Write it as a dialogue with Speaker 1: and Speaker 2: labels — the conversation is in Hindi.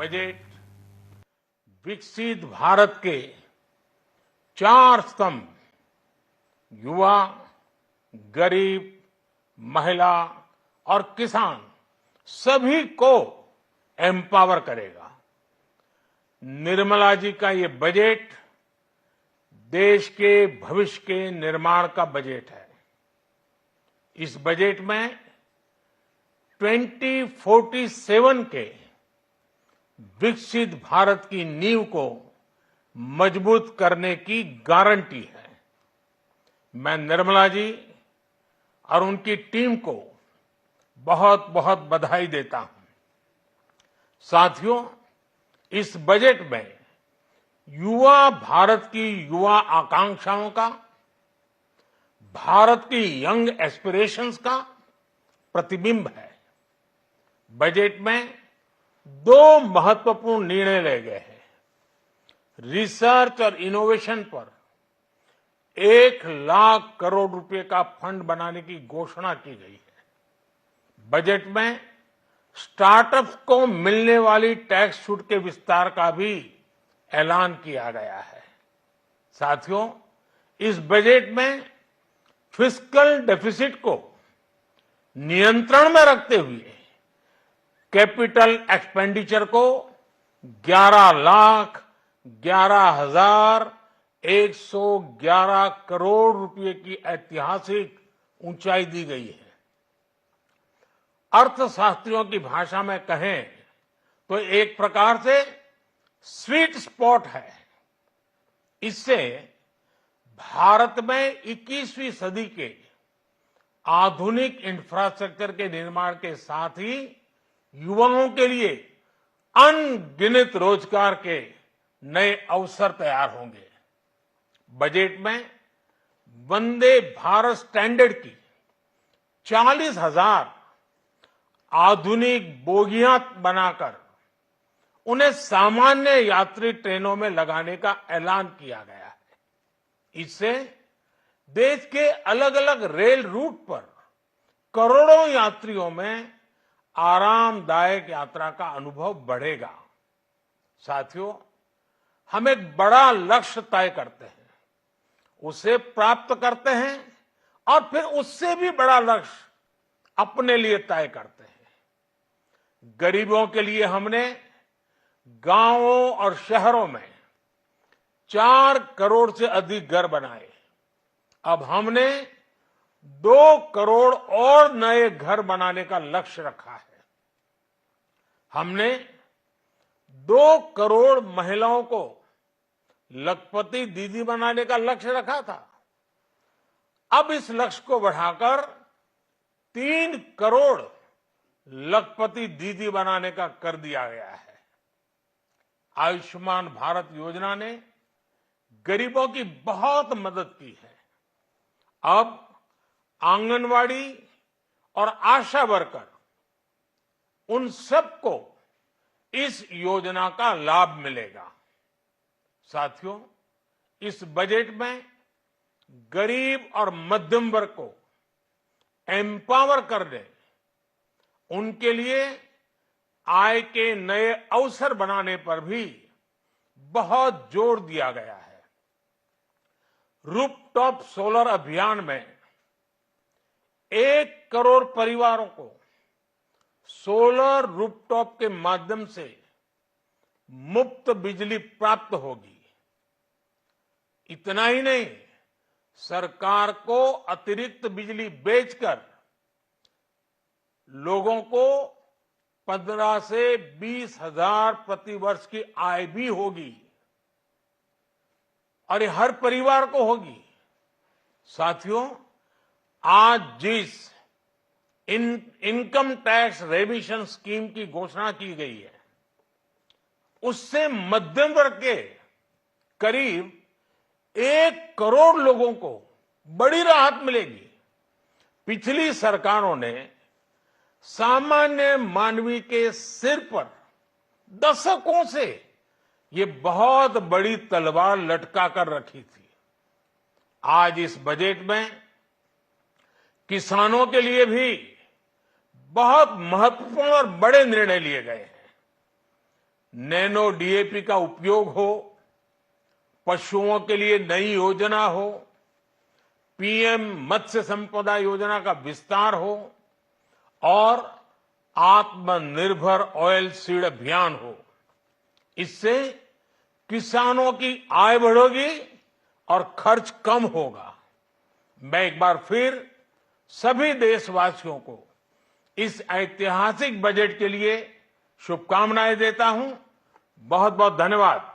Speaker 1: बजट विकसित भारत के चार स्तंभ युवा, गरीब, महिला और किसान सभी को एम्पावर करेगा। निर्मला जी का ये बजट देश के भविष्य के निर्माण का बजट है। इस बजट में 2047 के विकसित भारत की नींव को मजबूत करने की गारंटी है। मैं निर्मला जी और उनकी टीम को बहुत बहुत बधाई देता हूं। साथियों, इस बजट में युवा भारत की युवा आकांक्षाओं का, भारत की यंग एस्पिरेशंस का प्रतिबिंब है। बजट में दो महत्वपूर्ण निर्णय लिए गए हैं। रिसर्च और इनोवेशन पर 1,00,000 करोड़ रुपए का फंड बनाने की घोषणा की गई है। बजट में स्टार्टअप्स को मिलने वाली टैक्स छूट के विस्तार का भी ऐलान किया गया है। साथियों, इस बजट में फिस्कल डेफिसिट को नियंत्रण में रखते हुए कैपिटल एक्सपेंडिचर को 11,11,111 करोड़ रुपए की ऐतिहासिक ऊंचाई दी गई है। अर्थशास्त्रियों की भाषा में कहें तो एक प्रकार से स्वीट स्पॉट है। इससे भारत में 21वीं सदी के आधुनिक इंफ्रास्ट्रक्चर के निर्माण के साथ ही युवाओं के लिए अनगिनत रोजगार के नए अवसर तैयार होंगे। बजट में वंदे भारत स्टैंडर्ड की 40,000 आधुनिक बोगियां बनाकर उन्हें सामान्य यात्री ट्रेनों में लगाने का ऐलान किया गया है। इससे देश के अलग अलग रेल रूट पर करोड़ों यात्रियों में आरामदायक यात्रा का अनुभव बढ़ेगा। साथियों, हम एक बड़ा लक्ष्य तय करते हैं, उसे प्राप्त करते हैं और फिर उससे भी बड़ा लक्ष्य अपने लिए तय करते हैं। गरीबों के लिए हमने गांवों और शहरों में 4 करोड़ से अधिक घर बनाए। अब हमने 2 करोड़ और नए घर बनाने का लक्ष्य रखा है। हमने 2 करोड़ महिलाओं को लखपति दीदी बनाने का लक्ष्य रखा था। अब इस लक्ष्य को बढ़ाकर 3 करोड़ लखपति दीदी बनाने का कर दिया गया है। आयुष्मान भारत योजना ने गरीबों की बहुत मदद की है। अब आंगनवाड़ी और आशा वर्कर, उन सबको इस योजना का लाभ मिलेगा। साथियों, इस बजट में गरीब और मध्यम वर्ग को एम्पावर करने, उनके लिए आय के नए अवसर बनाने पर भी बहुत जोर दिया गया है। रूफटॉप सोलर अभियान में 1 करोड़ परिवारों को सोलर रूफटॉप के माध्यम से मुफ्त बिजली प्राप्त होगी। इतना ही नहीं, सरकार को अतिरिक्त बिजली बेचकर लोगों को 15 से 20,000 प्रतिवर्ष की आय भी होगी और ये हर परिवार को होगी। साथियों, आज जिस इनकम टैक्स रेमिशन स्कीम की घोषणा की गई है, उससे मध्यम वर्ग के करीब 1 करोड़ लोगों को बड़ी राहत मिलेगी। पिछली सरकारों ने सामान्य मानवी के सिर पर दशकों से ये बहुत बड़ी तलवार लटका कर रखी थी। आज इस बजट में किसानों के लिए भी बहुत महत्वपूर्ण और बड़े निर्णय लिए गए हैं। नैनो डीएपी का उपयोग हो, पशुओं के लिए नई योजना हो, पीएम मत्स्य संपदा योजना का विस्तार हो और आत्मनिर्भर ऑयल सीड अभियान हो। इससे किसानों की आय बढ़ेगी और खर्च कम होगा। मैं एक बार फिर सभी देशवासियों को इस ऐतिहासिक बजट के लिए शुभकामनाएं देता हूं। बहुत बहुत धन्यवाद।